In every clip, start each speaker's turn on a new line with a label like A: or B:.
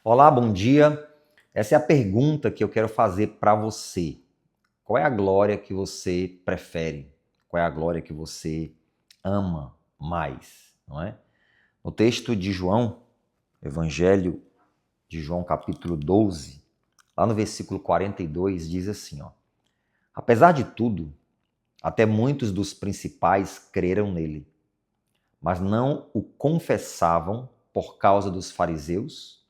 A: Olá, bom dia. Essa é a pergunta que eu quero fazer para você. Qual é a glória que você prefere? Qual é a glória que você ama mais, não é? No texto de João, Evangelho de João, capítulo 12, lá no versículo 42, diz assim, ó: Apesar de tudo, até muitos dos principais creram nele, mas não o confessavam por causa dos fariseus,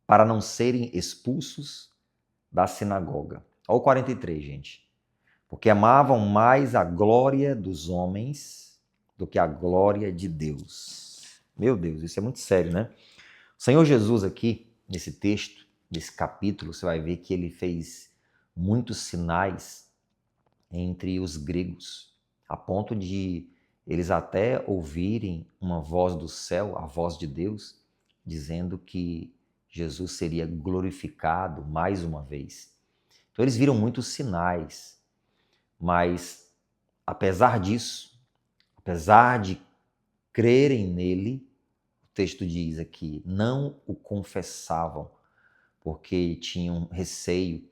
A: para não serem expulsos da sinagoga. Olha o 43, gente. Porque amavam mais a glória dos homens do que a glória de Deus. Meu Deus, isso é muito sério, né? O Senhor Jesus aqui, nesse texto, nesse capítulo, você vai ver que ele fez muitos sinais entre os gregos, a ponto de eles até ouvirem uma voz do céu, a voz de Deus, dizendo que Jesus seria glorificado mais uma vez. Então eles viram muitos sinais, mas apesar disso, apesar de crerem nele, o texto diz aqui, não o confessavam, porque tinham receio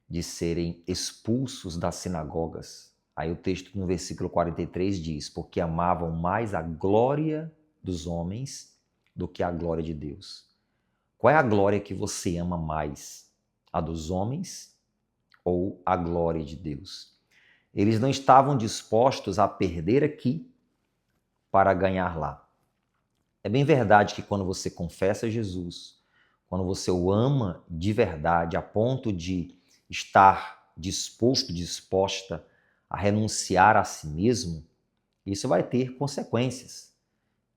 A: de serem expulsos das sinagogas. Aí o texto no versículo 43 diz, porque amavam mais a glória dos homens do que a glória de Deus. Qual é a glória que você ama mais? A dos homens ou a glória de Deus? Eles não estavam dispostos a perder aqui para ganhar lá. É bem verdade que quando você confessa Jesus, quando você o ama de verdade, a ponto de estar disposto, disposta a renunciar a si mesmo, isso vai ter consequências.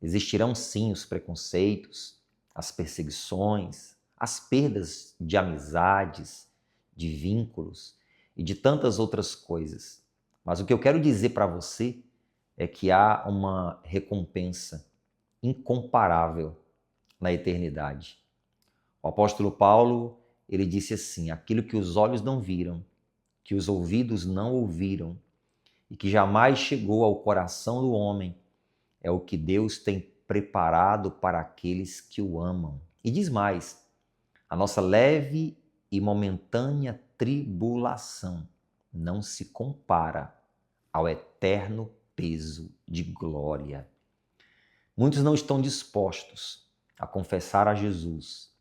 A: Existirão sim os preconceitos, as perseguições, as perdas de amizades, de vínculos e de tantas outras coisas. Mas o que eu quero dizer para você é que há uma recompensa incomparável na eternidade. O apóstolo Paulo, ele disse assim: aquilo que os olhos não viram, que os ouvidos não ouviram e que jamais chegou ao coração do homem, é o que Deus tem preparado para aqueles que o amam. E diz mais: a nossa leve e momentânea tribulação não se compara ao eterno peso de glória. Muitos não estão dispostos a confessar a Jesus,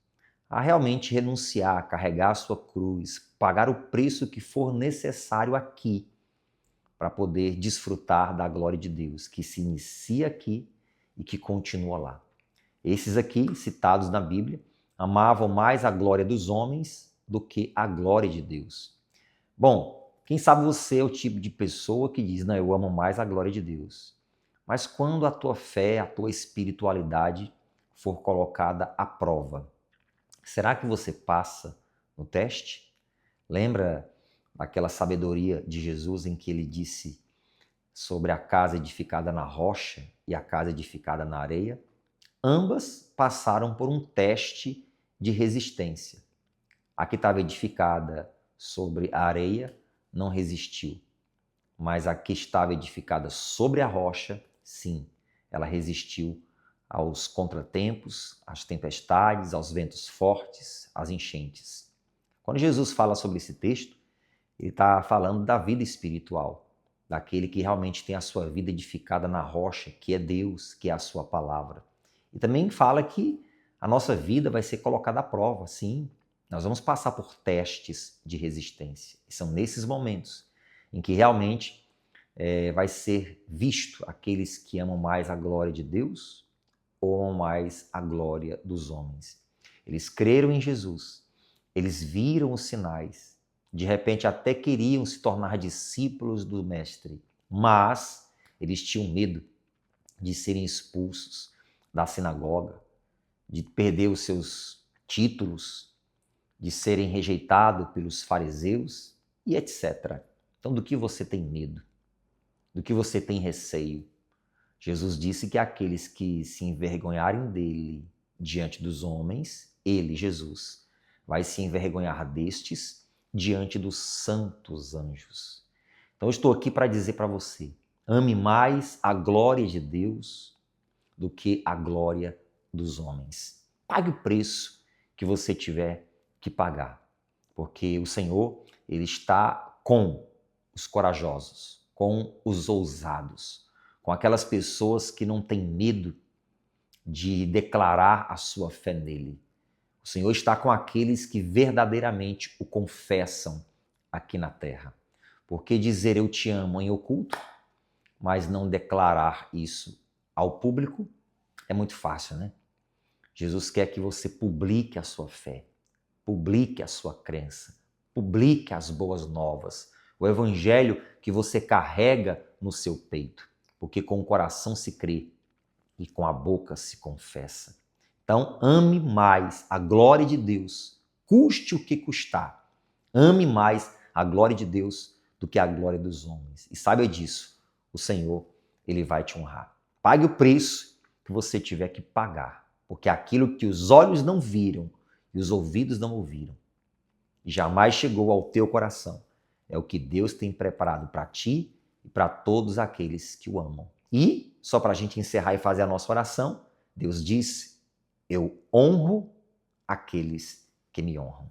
A: a realmente renunciar, carregar a sua cruz, pagar o preço que for necessário aqui para poder desfrutar da glória de Deus, que se inicia aqui e que continua lá. Esses aqui, citados na Bíblia, amavam mais a glória dos homens do que a glória de Deus. Bom, quem sabe você é o tipo de pessoa que diz, não, eu amo mais a glória de Deus. Mas quando a tua fé, a tua espiritualidade for colocada à prova, será que você passa no teste? Lembra daquela sabedoria de Jesus em que ele disse sobre a casa edificada na rocha e a casa edificada na areia? Ambas passaram por um teste de resistência. A que estava edificada sobre a areia não resistiu, mas a que estava edificada sobre a rocha, sim, ela resistiu aos contratempos, às tempestades, aos ventos fortes, às enchentes. Quando Jesus fala sobre esse texto, ele está falando da vida espiritual, daquele que realmente tem a sua vida edificada na rocha, que é Deus, que é a sua palavra. E também fala que a nossa vida vai ser colocada à prova, sim. Nós vamos passar por testes de resistência. E são nesses momentos em que realmente vai ser visto aqueles que amam mais a glória de Deus ou amam mais a glória dos homens. Eles creram em Jesus, eles viram os sinais, de repente até queriam se tornar discípulos do Mestre, mas eles tinham medo de serem expulsos da sinagoga, de perder os seus títulos, de serem rejeitados pelos fariseus e etc. Então, do que você tem medo? Do que você tem receio? Jesus disse que aqueles que se envergonharem dele diante dos homens, ele, Jesus, vai se envergonhar destes diante dos santos anjos. Então, eu estou aqui para dizer para você: ame mais a glória de Deus do que a glória dos homens. Pague o preço que você tiver que pagar. Porque o Senhor, Ele está com os corajosos, com os ousados, com aquelas pessoas que não têm medo de declarar a sua fé nele. O Senhor está com aqueles que verdadeiramente o confessam aqui na terra. Porque dizer eu te amo em oculto, mas não declarar isso ao público é muito fácil, né? Jesus quer que você publique a sua fé, publique a sua crença, publique as boas novas, o evangelho que você carrega no seu peito, porque com o coração se crê e com a boca se confessa. Então, ame mais a glória de Deus, custe o que custar. Ame mais a glória de Deus do que a glória dos homens. E saiba disso, o Senhor, Ele vai te honrar. Pague o preço que você tiver que pagar, porque aquilo que os olhos não viram e os ouvidos não ouviram, e jamais chegou ao teu coração, é o que Deus tem preparado para ti e para todos aqueles que o amam. E, só para a gente encerrar e fazer a nossa oração, Deus disse: eu honro aqueles que me honram.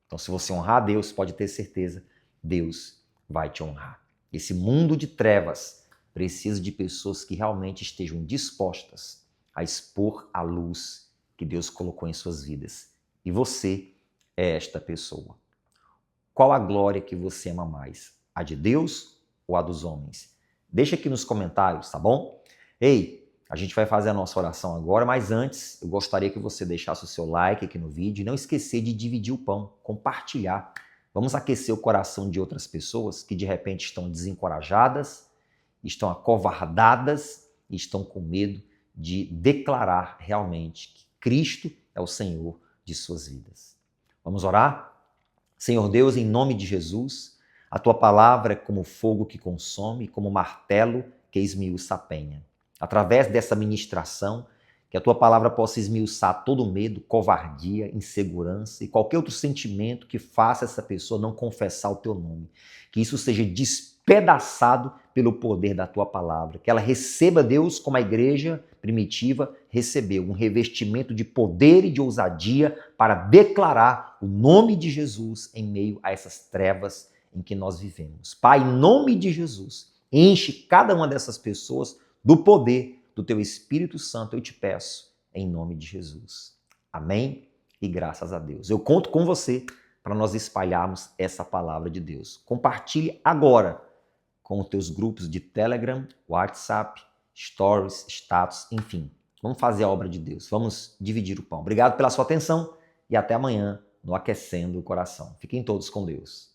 A: Então, se você honrar a Deus, pode ter certeza, Deus vai te honrar. Esse mundo de trevas precisa de pessoas que realmente estejam dispostas a expor a luz que Deus colocou em suas vidas. E você é esta pessoa. Qual a glória que você ama mais? A de Deus ou a dos homens? Deixa aqui nos comentários, tá bom? Ei, a gente vai fazer a nossa oração agora, mas antes eu gostaria que você deixasse o seu like aqui no vídeo e não esquecer de dividir o pão, compartilhar. Vamos aquecer o coração de outras pessoas que de repente estão desencorajadas, estão acovardadas e estão com medo de declarar realmente que Cristo é o Senhor de suas vidas. Vamos orar? Senhor Deus, em nome de Jesus, a Tua palavra é como fogo que consome, como martelo que esmiuça a penha. Através dessa ministração, que a Tua palavra possa esmiuçar todo medo, covardia, insegurança e qualquer outro sentimento que faça essa pessoa não confessar o Teu nome. Que isso seja despedaçado pelo poder da Tua palavra. Que ela receba, Deus, como a igreja primitiva recebeu, um revestimento de poder e de ousadia para declarar o nome de Jesus em meio a essas trevas em que nós vivemos. Pai, em nome de Jesus, enche cada uma dessas pessoas do poder do Teu Espírito Santo, eu te peço, em nome de Jesus. Amém? E graças a Deus. Eu conto com você para nós espalharmos essa palavra de Deus. Compartilhe agora com os teus grupos de Telegram, WhatsApp, Stories, Status, enfim. Vamos fazer a obra de Deus. Vamos dividir o pão. Obrigado pela sua atenção e até amanhã no Aquecendo o Coração. Fiquem todos com Deus.